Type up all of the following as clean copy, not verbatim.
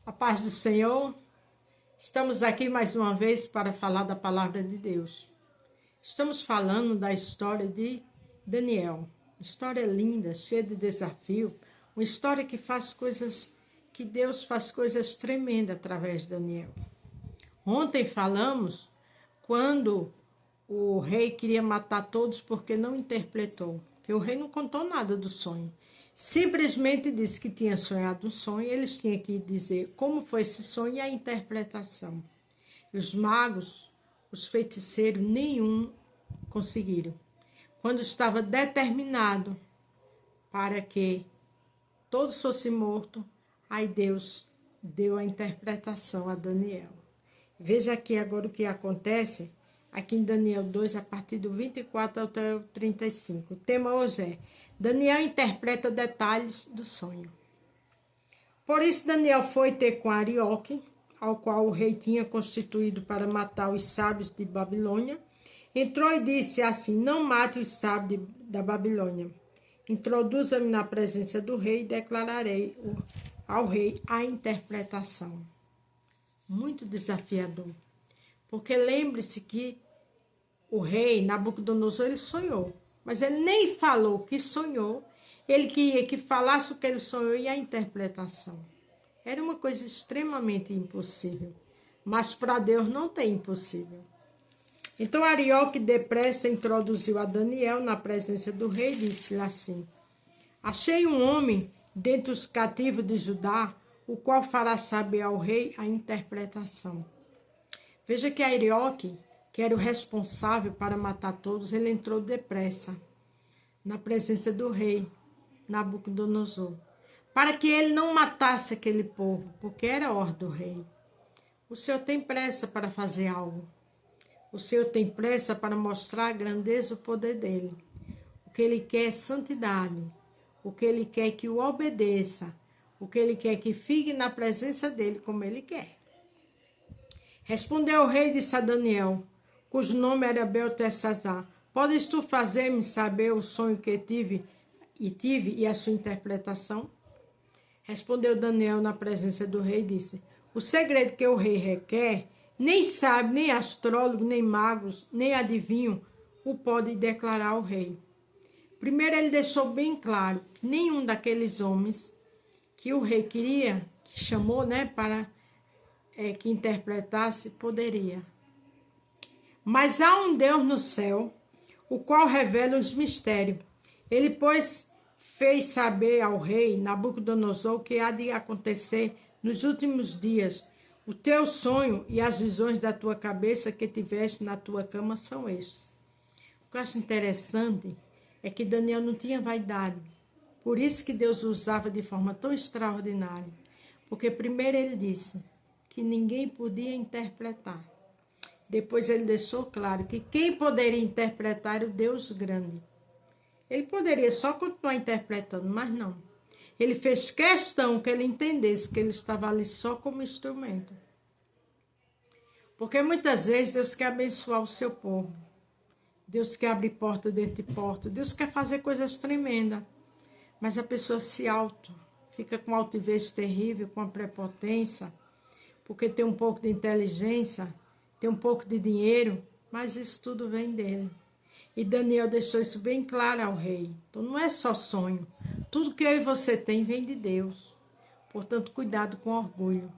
A paz do Senhor, estamos aqui mais uma vez para falar da palavra de Deus. Estamos falando da história de Daniel, uma história linda, cheia de desafio, uma história que Deus faz coisas tremendas através de Daniel. Ontem falamos quando o rei queria matar todos porque não interpretou, que o rei não contou nada do sonho. Simplesmente disse que tinha sonhado um sonho, eles tinham que dizer como foi esse sonho e a interpretação. E os magos, os feiticeiros, nenhum conseguiram. Quando estava determinado para que todos fossem mortos, aí Deus deu a interpretação a Daniel. Veja aqui agora o que acontece, aqui em Daniel 2, a partir do 24 até o 35. O tema hoje é: Daniel interpreta detalhes do sonho. Por isso Daniel foi ter com Arioque, ao qual o rei tinha constituído para matar os sábios de Babilônia. Entrou e disse assim: não mate os sábios da Babilônia. Introduza-me na presença do rei e declararei ao rei a interpretação. Muito desafiador. Porque lembre-se que o rei Nabucodonosor, ele sonhou. Mas ele nem falou que sonhou, ele queria que falasse o que ele sonhou e a interpretação. Era uma coisa extremamente impossível, mas para Deus não tem impossível. Então Arioque depressa introduziu a Daniel na presença do rei e disse assim: achei um homem dentre os cativos de Judá, o qual fará saber ao rei a interpretação. Veja que Arioque, que era o responsável para matar todos, ele entrou depressa na presença do rei Nabucodonosor, para que ele não matasse aquele povo, porque era ordem do rei. O Senhor tem pressa para fazer algo. O Senhor tem pressa para mostrar a grandeza e o poder dele. O que ele quer é santidade. O que ele quer é que o obedeça. O que ele quer é que fique na presença dele como ele quer. Respondeu o rei e disse a Daniel, cujo nome era Beltesazar: podes tu fazer-me saber o sonho que tive e a sua interpretação? Respondeu Daniel na presença do rei e disse: o segredo que o rei requer, nem sabe, nem astrólogo, nem magos, nem adivinho o pode declarar ao rei. Primeiro ele deixou bem claro que nenhum daqueles homens que o rei queria, que chamou, para que interpretasse, poderia. Mas há um Deus no céu, o qual revela os mistérios. Ele, pois, fez saber ao rei Nabucodonosor o que há de acontecer nos últimos dias. O teu sonho e as visões da tua cabeça que tiveste na tua cama são estes. O que eu acho interessante é que Daniel não tinha vaidade. Por isso que Deus o usava de forma tão extraordinária. Porque primeiro ele disse que ninguém podia interpretar. Depois ele deixou claro que quem poderia interpretar era o Deus grande. Ele poderia só continuar interpretando, mas não. Ele fez questão que ele entendesse que ele estava ali só como instrumento. Porque muitas vezes Deus quer abençoar o seu povo. Deus quer abrir porta dentro de porta. Deus quer fazer coisas tremendas. Mas a pessoa fica com altivez terrível, com a prepotência, porque tem um pouco de inteligência, tem um pouco de dinheiro, mas isso tudo vem dele. E Daniel deixou isso bem claro ao rei. Então não é só sonho. Tudo que eu e você tem vem de Deus. Portanto, cuidado com o orgulho.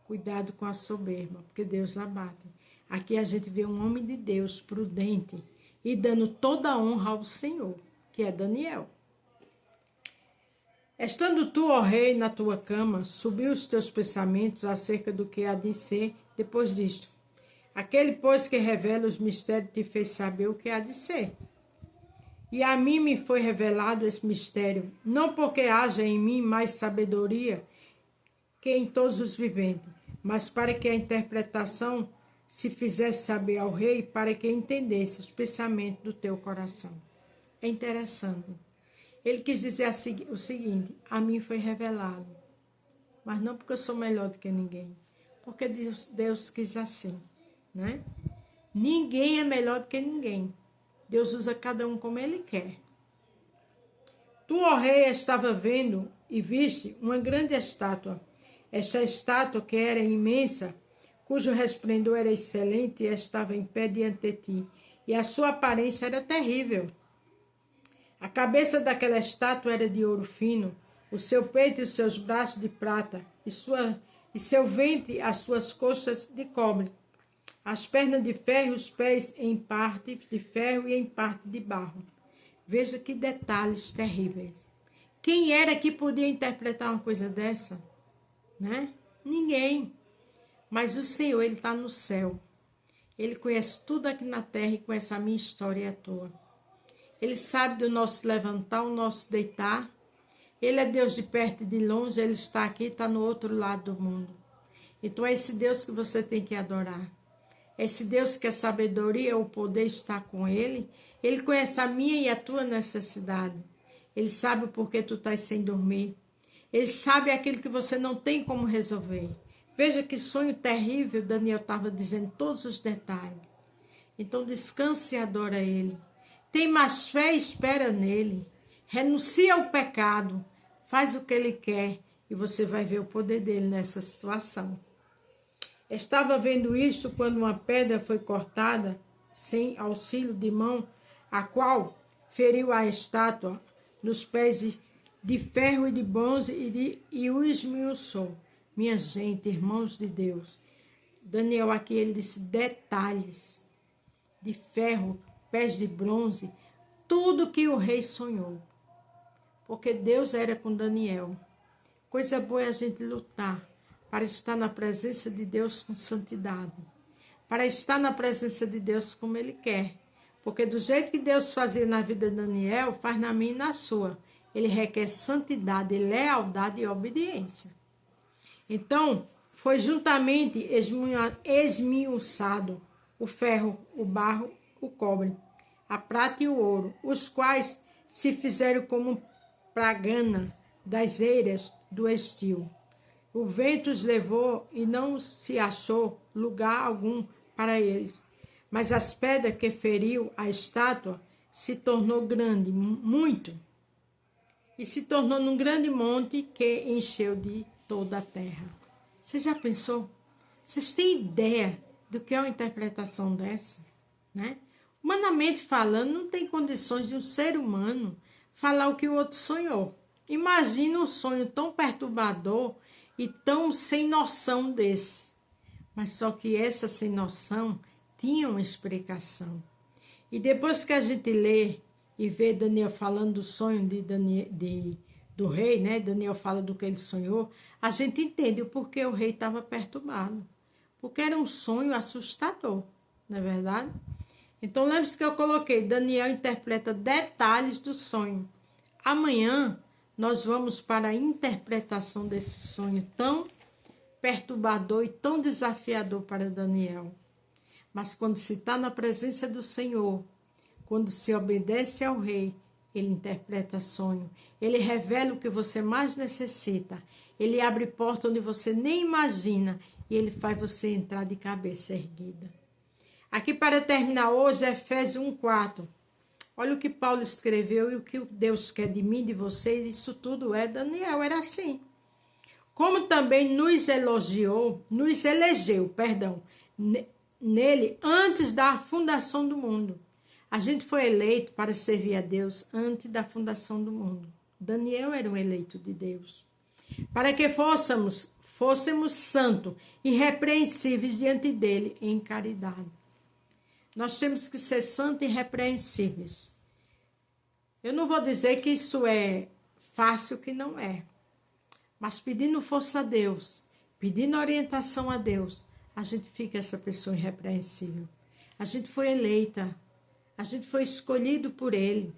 Cuidado com a soberba, porque Deus abate. Aqui a gente vê um homem de Deus prudente e dando toda a honra ao Senhor, que é Daniel. Estando tu, ó rei, na tua cama, subiu os teus pensamentos acerca do que há de ser depois disto. Aquele, pois, que revela os mistérios te fez saber o que há de ser. E a mim me foi revelado esse mistério, não porque haja em mim mais sabedoria que em todos os viventes, mas para que a interpretação se fizesse saber ao rei, para que entendesse os pensamentos do teu coração. É interessante. Ele quis dizer o seguinte: a mim foi revelado, mas não porque eu sou melhor do que ninguém, porque Deus quis assim, né? Ninguém é melhor do que ninguém. Deus usa cada um como Ele quer. Tu, ó rei, estava vendo e viste uma grande estátua Esta estátua, que era imensa, cujo resplendor era excelente, estava em pé diante de ti, e a sua aparência era terrível. A cabeça daquela estátua era de ouro fino, o seu peito e os seus braços de prata, e seu ventre, as suas coxas de cobre, as pernas de ferro, os pés em parte de ferro e em parte de barro. Veja que detalhes terríveis. Quem era que podia interpretar uma coisa dessa? Né? Ninguém. Mas o Senhor, Ele está no céu. Ele conhece tudo aqui na terra e conhece a minha história e a tua. Ele sabe do nosso levantar, o nosso deitar. Ele é Deus de perto e de longe, Ele está aqui, está no outro lado do mundo. Então é esse Deus que você tem que adorar. É esse Deus que a sabedoria, o poder está com Ele. Ele conhece a minha e a tua necessidade. Ele sabe o porquê tu estás sem dormir. Ele sabe aquilo que você não tem como resolver. Veja que sonho terrível, Daniel estava dizendo todos os detalhes. Então descanse e adora Ele. Tem mais fé e espera nele. Renuncia ao pecado. Faz o que Ele quer e você vai ver o poder dele nessa situação. Estava vendo isto quando uma pedra foi cortada, sem auxílio de mão, a qual feriu a estátua nos pés de ferro e de bronze e o esmiuçou. Minha gente, irmãos de Deus, Daniel aqui ele disse detalhes de ferro, pés de bronze, tudo que o rei sonhou. Porque Deus era com Daniel. Coisa boa é a gente lutar para estar na presença de Deus com santidade. Para estar na presença de Deus como Ele quer. Porque do jeito que Deus fazia na vida de Daniel, faz na minha e na sua. Ele requer santidade, lealdade e obediência. Então, foi juntamente esmiuçado o ferro, o barro, o cobre, a prata e o ouro, os quais se fizeram como pragana das eiras do estio. O vento os levou e não se achou lugar algum para eles. Mas as pedras que feriu a estátua se tornou grande, muito, e se tornou num grande monte que encheu de toda a terra. Você já pensou? Vocês têm ideia do que é uma interpretação dessa? Né? Humanamente falando, não tem condições de um ser humano falar o que o outro sonhou. Imagina um sonho tão perturbador e tão sem noção desse. Mas só que essa sem noção tinha uma explicação. E depois que a gente lê e vê Daniel falando do sonho do rei, né? Daniel fala do que ele sonhou, a gente entende o porquê o rei estava perturbado. Porque era um sonho assustador, não é verdade? Então lembre-se que eu coloquei, Daniel interpreta detalhes do sonho. Amanhã nós vamos para a interpretação desse sonho tão perturbador e tão desafiador para Daniel. Mas quando se está na presença do Senhor, quando se obedece ao rei, ele interpreta sonho, ele revela o que você mais necessita, ele abre porta onde você nem imagina e ele faz você entrar de cabeça erguida. Aqui para terminar hoje, Efésios 1:4. Olha o que Paulo escreveu e o que Deus quer de mim, de vocês, isso tudo é Daniel, era assim. Como também nos elegeu, nele antes da fundação do mundo. A gente foi eleito para servir a Deus antes da fundação do mundo. Daniel era um eleito de Deus. Para que fôssemos santos, irrepreensíveis diante dele em caridade. Nós temos que ser santos e irrepreensíveis. Eu não vou dizer que isso é fácil, que não é. Mas pedindo força a Deus, pedindo orientação a Deus, a gente fica essa pessoa irrepreensível. A gente foi eleita, a gente foi escolhido por Ele.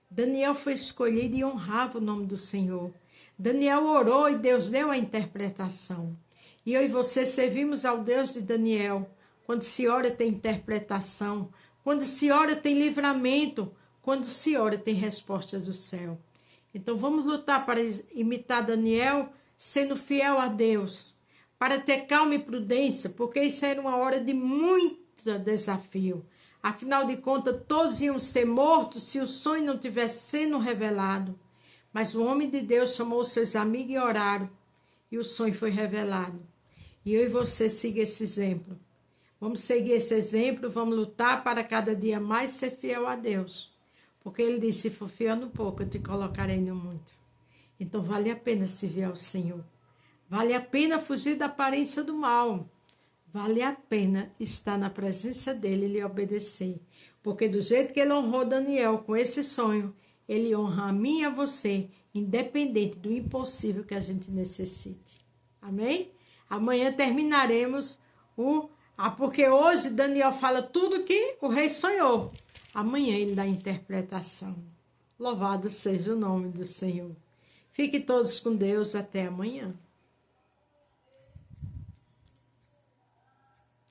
Daniel foi escolhido e honrava o nome do Senhor. Daniel orou e Deus deu a interpretação. E eu e você servimos ao Deus de Daniel. Quando se ora tem interpretação, quando se ora tem livramento, quando se ora tem respostas do céu. Então vamos lutar para imitar Daniel, sendo fiel a Deus, para ter calma e prudência, porque isso era uma hora de muito desafio. Afinal de contas, todos iam ser mortos se o sonho não tivesse sendo revelado. Mas o homem de Deus chamou seus amigos e oraram. e o sonho foi revelado. E eu e você siga esse exemplo. Vamos seguir esse exemplo, vamos lutar para cada dia mais ser fiel a Deus. Porque ele disse, se for fiel no pouco, eu te colocarei no muito. Então vale a pena servir ao Senhor. Vale a pena fugir da aparência do mal. Vale a pena estar na presença dele e lhe obedecer. Porque do jeito que ele honrou Daniel com esse sonho, ele honra a mim e a você, independente do impossível que a gente necessite. Amém? Amanhã terminaremos porque hoje Daniel fala tudo que o rei sonhou. Amanhã ele dá a interpretação. Louvado seja o nome do Senhor. Fiquem todos com Deus. Até amanhã.